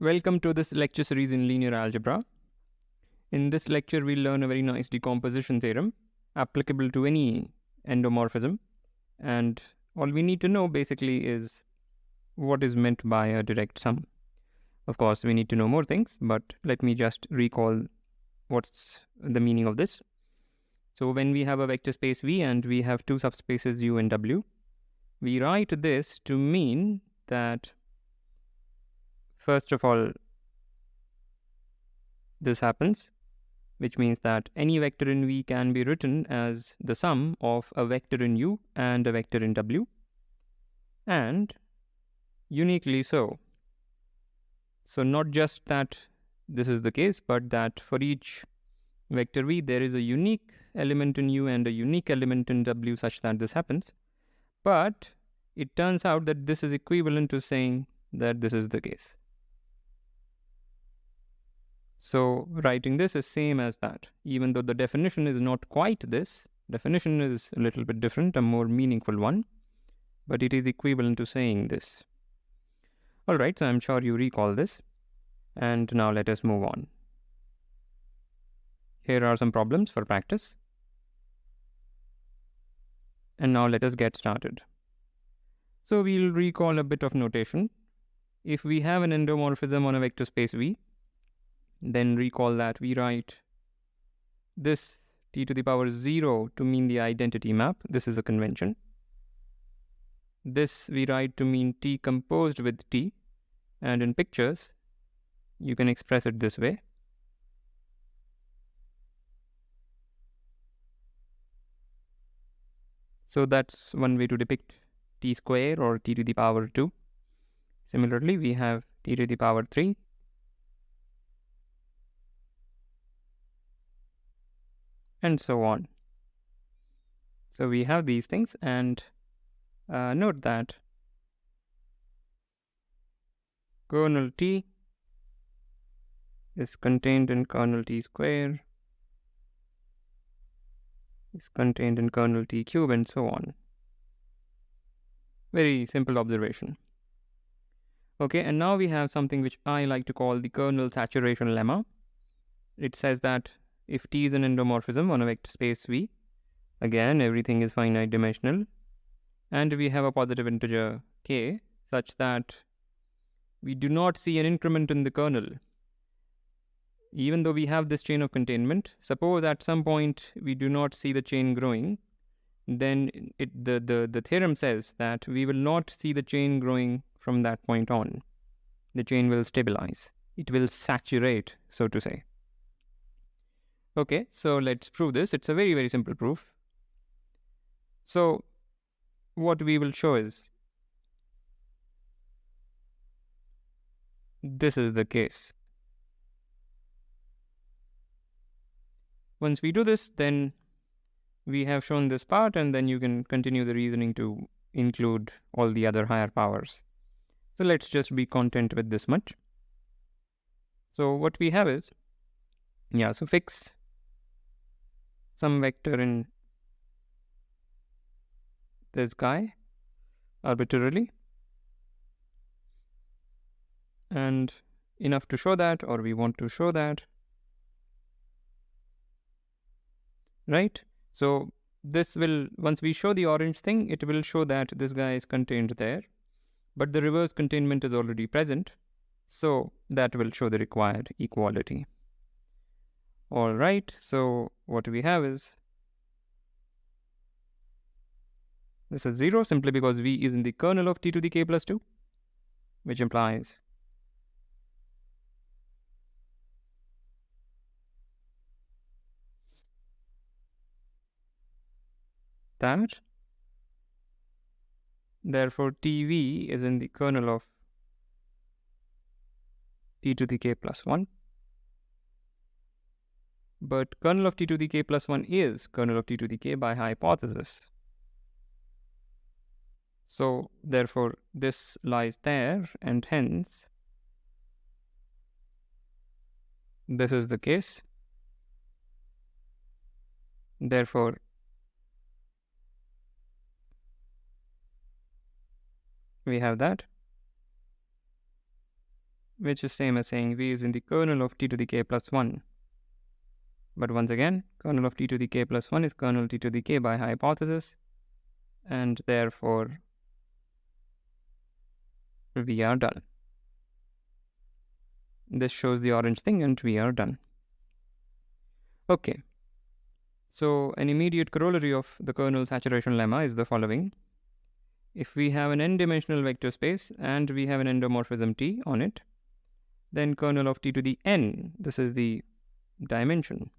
Welcome to this lecture series in linear algebra. In this lecture, we'll learn a very nice decomposition theorem applicable to any endomorphism. And all we need to know basically is what is meant by a direct sum. Of course, we need to know more things, but let me just recall what's the meaning of this. So when we have a vector space V and we have two subspaces U and W, we write this to mean that first of all, this happens, which means that any vector in V can be written as the sum of a vector in U and a vector in W, and uniquely so. So not just that this is the case, but that for each vector V, there is a unique element in U and a unique element in W such that this happens. But it turns out that this is equivalent to saying that this is the case. So writing this is same as that, even though the definition is not quite this. Definition is a little bit different, a more meaningful one, but it is equivalent to saying this. All right, so I'm sure you recall this. And now let us move on. Here are some problems for practice. And now let us get started. So we'll recall a bit of notation. If we have an endomorphism on a vector space V, then recall that we write this t to the power 0 to mean the identity map. This is a convention. This we write to mean t composed with t, and in pictures you can express it this way. So that's one way to depict t square or t to the power 2. Similarly, we have t to the power 3. And so on. So we have these things, and note that kernel t is contained in kernel t square, is contained in kernel t cube, and so on. Very simple observation. Okay, and now we have something which I like to call the kernel saturation lemma. It says that if T is an endomorphism on a vector space V, again everything is finite dimensional, and we have a positive integer k such that we do not see an increment in the kernel. Even though we have this chain of containment, suppose at some point we do not see the chain growing, then the theorem says that we will not see the chain growing from that point on. The chain will stabilize. It will saturate, so to say. Okay, so let's prove this. It's a very, very simple proof. So what we will show is this is the case. Once we do this, then we have shown this part, and then you can continue the reasoning to include all the other higher powers. So let's just be content with this much. So what we have is, so fix some vector in this guy arbitrarily, and enough to show that, or we want to show that, right? So this will, once we show the orange thing, it will show that this guy is contained there, but the reverse containment is already present, so that will show the required equality. All right, so what we have is, this is 0 simply because V is in the kernel of t to the k plus 2, which implies that therefore TV is in the kernel of t to the k plus 1. But kernel of t to the k plus 1 is kernel of t to the k by hypothesis. So therefore this lies there, and hence this is the case. Therefore we have that. which is same as saying V is in the kernel of t to the k plus 1. But once again, kernel of t to the k plus 1 is kernel t to the k by hypothesis, and therefore we are done. This shows the orange thing and we are done. Okay. So an immediate corollary of the kernel saturation lemma is the following. If we have an n-dimensional vector space and we have an endomorphism T on it, then kernel of T to the n, this is the dimension,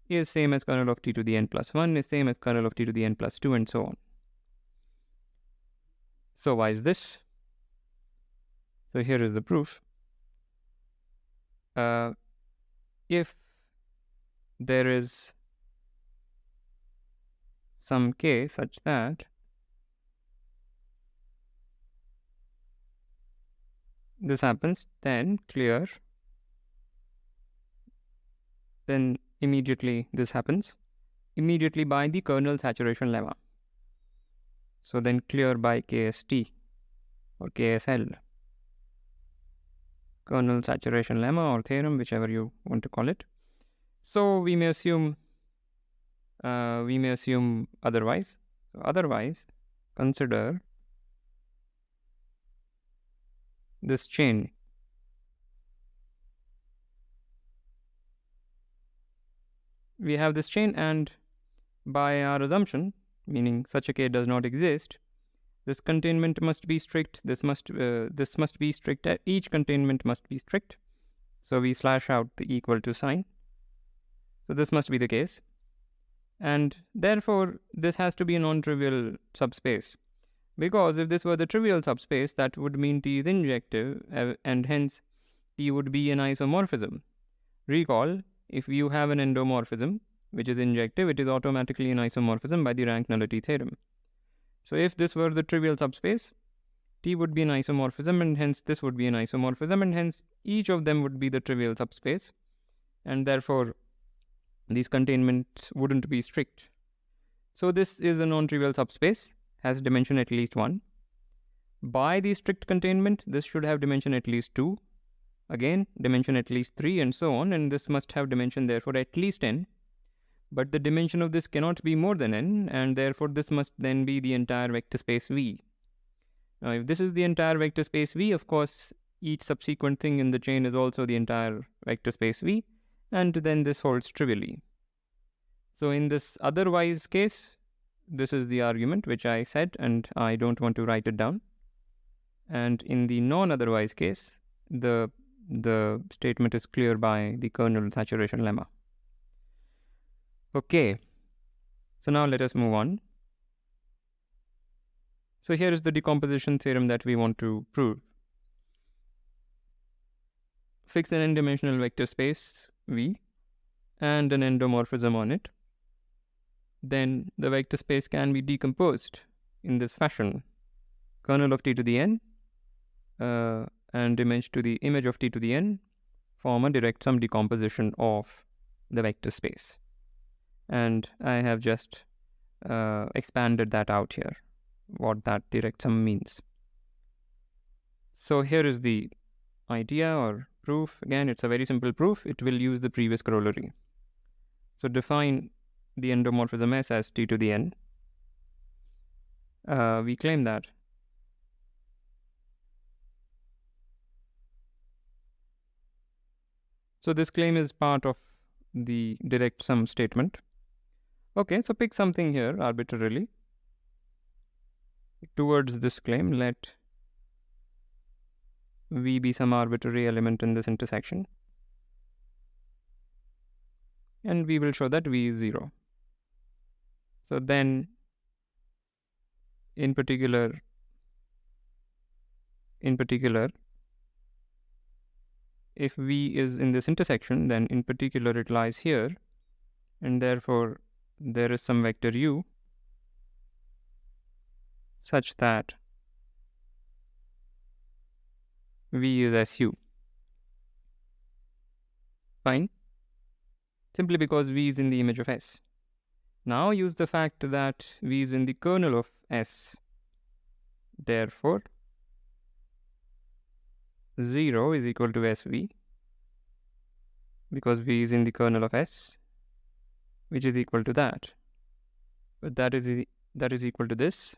is same as kernel of T to the n plus 1, is same as kernel of T to the n plus 2, and so on. So why is this? So here is the proof. If there is some k such that this happens, then immediately this happens, immediately by the kernel saturation lemma. So then clear by KST or KSL, kernel saturation lemma or theorem, whichever you want to call it. So we may assume otherwise. So otherwise, consider this chain. We have this chain, and by our assumption, meaning such a k does not exist, this containment must be strict. This must be strict. Each containment must be strict. So we slash out the equal to sign. So this must be the case, and therefore this has to be a non-trivial subspace. Because if this were the trivial subspace, that would mean T is injective, and hence T would be an isomorphism. Recall, if you have an endomorphism which is injective, it is automatically an isomorphism by the rank nullity theorem. So if this were the trivial subspace, T would be an isomorphism, and hence this would be an isomorphism, and hence each of them would be the trivial subspace, and therefore these containments wouldn't be strict. So this is a non-trivial subspace, has dimension at least 1. By the strict containment, this should have dimension at least 2. Again, dimension at least 3, and so on, and this must have dimension therefore at least n. But the dimension of this cannot be more than n, and therefore this must then be the entire vector space V. Now if this is the entire vector space V, of course each subsequent thing in the chain is also the entire vector space V, and then this holds trivially. So in this otherwise case, this is the argument which I said, and I don't want to write it down. And in the non-otherwise case, the statement is clear by the kernel saturation lemma. Okay, so now let us move on. So here is the decomposition theorem that we want to prove. Fix an n-dimensional vector space V and an endomorphism on it. Then the vector space can be decomposed in this fashion. Kernel of T to the n and image of T to the n form a direct sum decomposition of the vector space. And I have just expanded that out here, what that direct sum means. So here is the idea or proof. Again, it's a very simple proof. It will use the previous corollary. So define the endomorphism S as T to the n. We claim that so this claim is part of the direct sum statement. Okay, so pick something here arbitrarily. Towards this claim, let V be some arbitrary element in this intersection. And we will show that V is 0. So then, in particular, if V is in this intersection, then in particular it lies here, and therefore there is some vector u such that V is SU. Fine. Simply because V is in the image of S. Now use the fact that V is in the kernel of S. Therefore, 0 is equal to SV, because V is in the kernel of S, which is equal to that. But that is equal to this,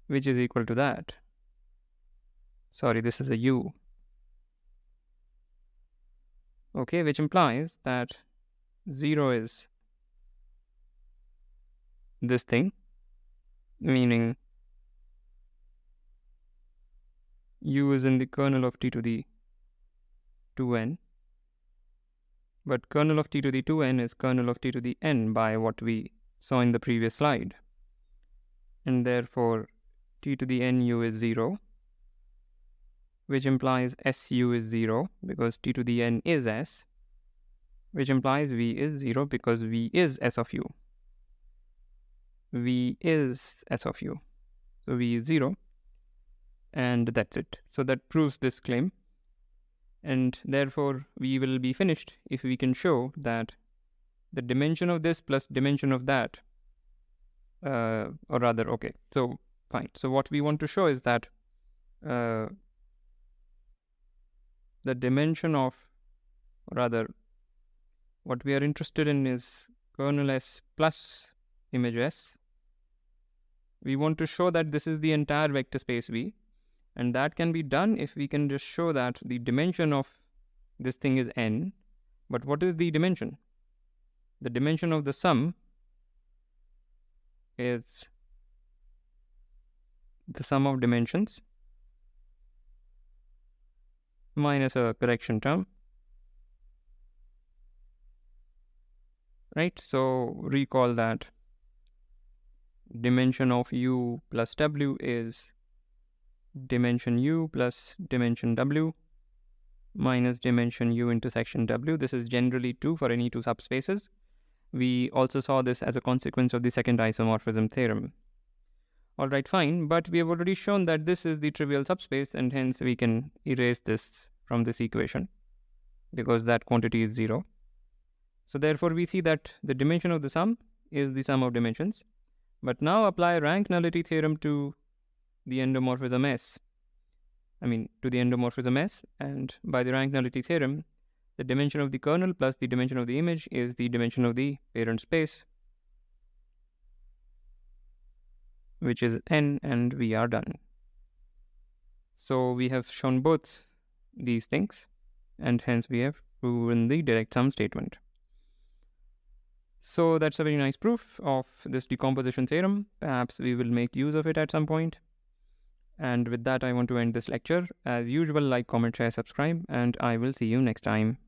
which is equal to that. Sorry, this is a U. Okay, which implies that 0 is this thing, meaning U is in the kernel of T to the 2n, but kernel of T to the 2n is kernel of T to the n by what we saw in the previous slide. And therefore, T to the nu is 0, which implies Su is 0 because T to the n is S, which implies V is 0 because V is S of U. V is S of U. So V is 0, and that's it. So that proves this claim, and therefore we will be finished if we can show that the dimension of this plus dimension of that, or rather, okay, so fine. So what we want to show is that the dimension of, or rather, what we are interested in is kernel S plus image S. We want to show that this is the entire vector space V, and that can be done if we can just show that the dimension of this thing is n. But what is the dimension? The dimension of the sum is the sum of dimensions minus a correction term. Right? So recall that dimension of U plus W is dimension U plus dimension W minus dimension U intersection W. This is generally true for any two subspaces. We also saw this as a consequence of the second isomorphism theorem. Alright, fine, but we have already shown that this is the trivial subspace, and hence we can erase this from this equation because that quantity is 0. So therefore we see that the dimension of the sum is the sum of dimensions. But now apply rank nullity theorem to the endomorphism S. To the endomorphism S, and by the rank nullity theorem, the dimension of the kernel plus the dimension of the image is the dimension of the parent space, which is n, and we are done. So we have shown both these things, and hence we have proven the direct sum statement. So that's a very nice proof of this decomposition theorem. Perhaps we will make use of it at some point. And with that, I want to end this lecture. As usual, like, comment, share, subscribe, and I will see you next time.